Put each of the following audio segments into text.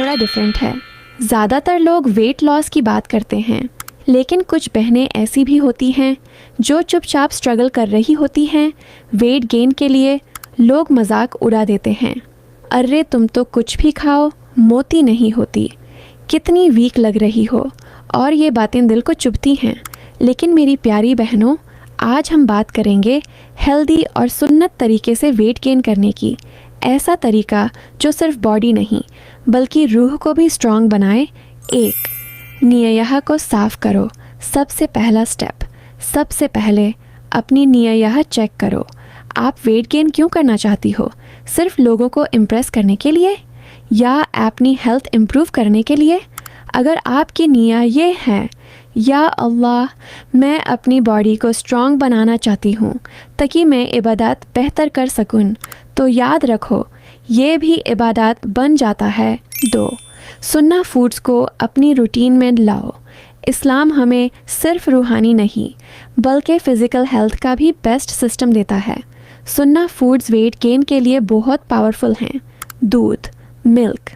बड़ा डिफरेंट है। ज़्यादातर लोग वेट लॉस की बात करते हैं, लेकिन कुछ बहनें ऐसी भी होती हैं जो चुपचाप स्ट्रगल कर रही होती हैं वेट गेन के लिए। लोग मजाक उड़ा देते हैं, अरे तुम तो कुछ भी खाओ मोटी नहीं होती, कितनी वीक लग रही हो, और ये बातें दिल को चुभती हैं। लेकिन मेरी प्यारी बहनों, आज हम बात करेंगे हेल्दी और सुन्नत तरीके से वेट गेन करने की। ऐसा तरीका जो सिर्फ बॉडी नहीं बल्कि रूह को भी स्ट्रॉन्ग बनाए। एक, नियह को साफ करो। सबसे पहला स्टेप, सबसे पहले अपनी नियह चेक करो। आप वेट गेन क्यों करना चाहती हो? सिर्फ लोगों को इम्प्रेस करने के लिए या अपनी हेल्थ इम्प्रूव करने के लिए? अगर आपकी नियत ये है, या अल्लाह मैं अपनी बॉडी को स्ट्रॉन्ग बनाना चाहती हूँ ताकि मैं इबादत बेहतर कर सकूँ, तो याद रखो ये भी इबादत बन जाता है। 2, सुन्ना फूड्स को अपनी रूटीन में लाओ। इस्लाम हमें सिर्फ रूहानी नहीं बल्कि फ़िज़िकल हेल्थ का भी बेस्ट सिस्टम देता है। सुन्ना फूड्स वेट गेन के लिए बहुत पावरफुल हैं। दूध, मिल्क,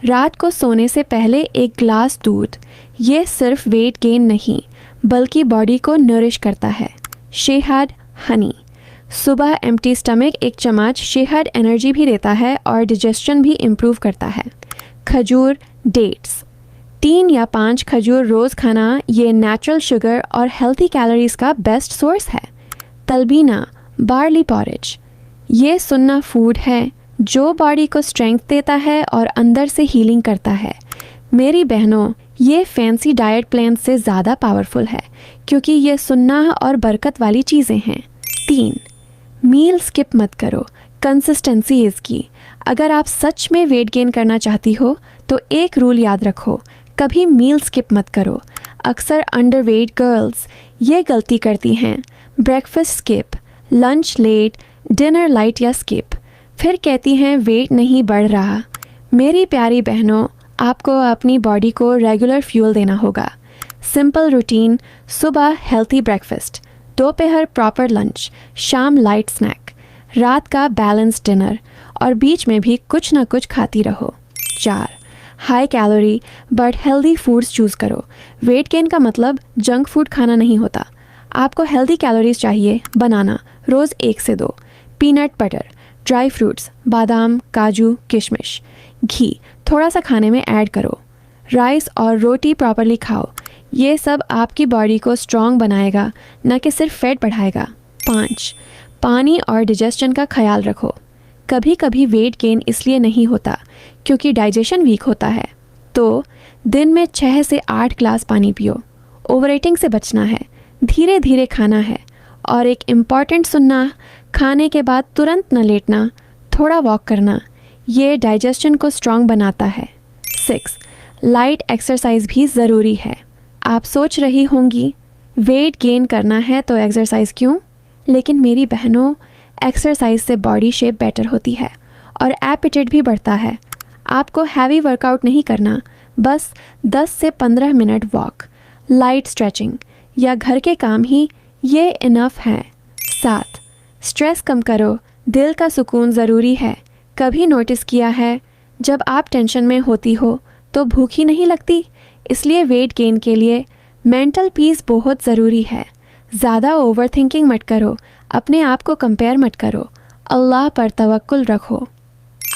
रात को सोने से पहले एक ग्लास दूध, ये सिर्फ वेट गेन नहीं बल्कि बॉडी को नरिश करता है। शहद, हनी, सुबह एम्प्टी स्टमक एक चम्मच शहद एनर्जी भी देता है और डिजेशन भी इम्प्रूव करता है। खजूर, डेट्स, 3 या 5 खजूर रोज़ खाना, ये नेचुरल शुगर और हेल्थी कैलोरीज का बेस्ट सोर्स है। तलबीना, बार्ली पॉरेज, ये सुन्ना फूड है जो बॉडी को स्ट्रेंथ देता है और अंदर से हीलिंग करता है। मेरी बहनों, ये फैंसी डाइट प्लान से ज़्यादा पावरफुल है क्योंकि ये सुन्ना और बरकत वाली चीज़ें हैं। 3, मील स्किप मत करो। कंसिस्टेंसी इज़ की। अगर आप सच में वेट गेन करना चाहती हो तो एक रूल याद रखो, कभी मील स्किप मत करो। अक्सर अंडरवेट गर्ल्स ये गलती करती हैं, breakfast skip, lunch late, dinner light या स्किप, फिर कहती हैं वेट नहीं बढ़ रहा। मेरी प्यारी बहनों, आपको अपनी बॉडी को रेगुलर फ्यूल देना होगा। सिंपल रूटीन, सुबह हेल्थी ब्रेकफास्ट, दोपहर प्रॉपर लंच, शाम लाइट स्नैक, रात का बैलेंस डिनर, और बीच में भी कुछ ना कुछ खाती रहो। 4, high calorie but healthy foods choose करो। वेट गेन का मतलब जंक फूड खाना नहीं होता। आपको हेल्दी कैलोरीज चाहिए। बनाना रोज़ 1 से 2, पीनट बटर, ड्राई फ्रूट्स, बादाम, काजू, किशमिश, घी थोड़ा सा खाने में ऐड करो। राइस और रोटी प्रॉपरली खाओ। ये सब आपकी बॉडी को स्ट्रॉन्ग बनाएगा, न कि सिर्फ फैट बढ़ाएगा। 5, पानी और डिजेशन का ख्याल रखो। कभी कभी वेट गेन इसलिए नहीं होता क्योंकि डाइजेशन वीक होता है, तो दिन में 6 से 8 ग्लास पानी पियो। ओवर ईटिंग से बचना है, धीरे धीरे खाना है, और एक इम्पॉर्टेंट सुनना, खाने के बाद तुरंत न लेटना, थोड़ा वॉक करना, ये डाइजेशन को स्ट्रॉन्ग बनाता है। 6, लाइट एक्सरसाइज भी ज़रूरी है। आप सोच रही होंगी वेट गेन करना है तो एक्सरसाइज क्यों? लेकिन मेरी बहनों, एक्सरसाइज से बॉडी शेप बेटर होती है और एपेटाइट भी बढ़ता है। आपको हैवी वर्कआउट नहीं करना, बस 10 से 15 मिनट वॉक, लाइट स्ट्रेचिंग या घर के काम ही ये इनफ है। 7, स्ट्रेस कम करो। दिल का सुकून ज़रूरी है। कभी नोटिस किया है जब आप टेंशन में होती हो तो भूख ही नहीं लगती? इसलिए वेट गेन के लिए मेंटल पीस बहुत ज़रूरी है। ज़्यादा ओवर थिंकिंग मत करो, अपने आप को कंपेयर मत करो, अल्लाह पर तवक्कुल रखो।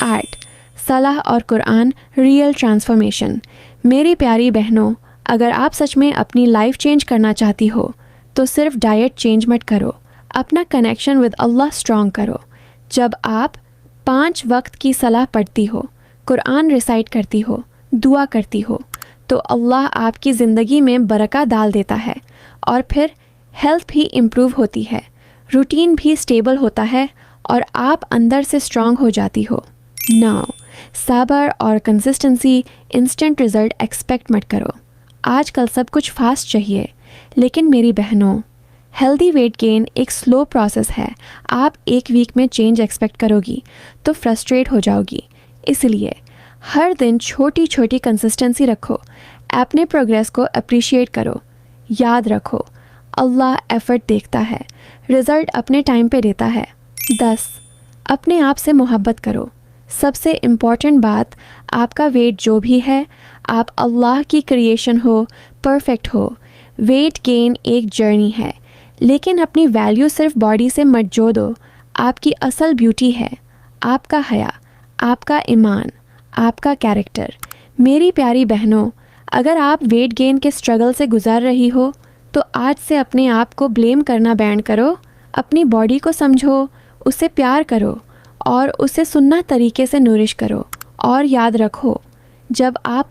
8, सलाह और कुरान रियल ट्रांसफॉर्मेशन। मेरी प्यारी बहनों, अगर आप सच में अपनी लाइफ चेंज करना चाहती हो तो सिर्फ डाइट चेंज मत करो, अपना कनेक्शन विद अल्लाह स्ट्रॉन्ग करो। जब आप 5 वक्त की सलाह पढ़ती हो, कुरान रिसाइट करती हो, दुआ करती हो, तो अल्लाह आपकी ज़िंदगी में बरकत डाल देता है और फिर हेल्थ भी इम्प्रूव होती है, रूटीन भी स्टेबल होता है और आप अंदर से स्ट्रॉन्ग हो जाती हो। 9, सब्र और कंसिस्टेंसी। इंस्टेंट रिज़ल्ट एक्सपेक्ट मत करो। आजकल सब कुछ फास्ट चाहिए, लेकिन मेरी बहनों, हेल्दी वेट गेन एक स्लो प्रोसेस है। आप एक वीक में चेंज एक्सपेक्ट करोगी तो फ्रस्ट्रेट हो जाओगी। इसलिए हर दिन छोटी छोटी कंसिस्टेंसी रखो, अपने प्रोग्रेस को अप्रिशिएट करो। याद रखो, अल्लाह एफर्ट देखता है, रिज़ल्ट अपने टाइम पे देता है। 10, अपने आप से मोहब्बत करो। सबसे इम्पॉर्टेंट बात, आपका वेट जो भी है, आप अल्लाह की क्रिएशन हो, परफेक्ट हो। वेट गेन एक जर्नी है, लेकिन अपनी वैल्यू सिर्फ बॉडी से मत जोड़ो। आपकी असल ब्यूटी है आपका हया, आपका ईमान, आपका कैरेक्टर। मेरी प्यारी बहनों, अगर आप वेट गेन के स्ट्रगल से गुज़र रही हो तो आज से अपने आप को ब्लेम करना बैंड करो। अपनी बॉडी को समझो, उसे प्यार करो और उसे सुन्नत तरीके से नूरिश करो। और याद रखो, जब आप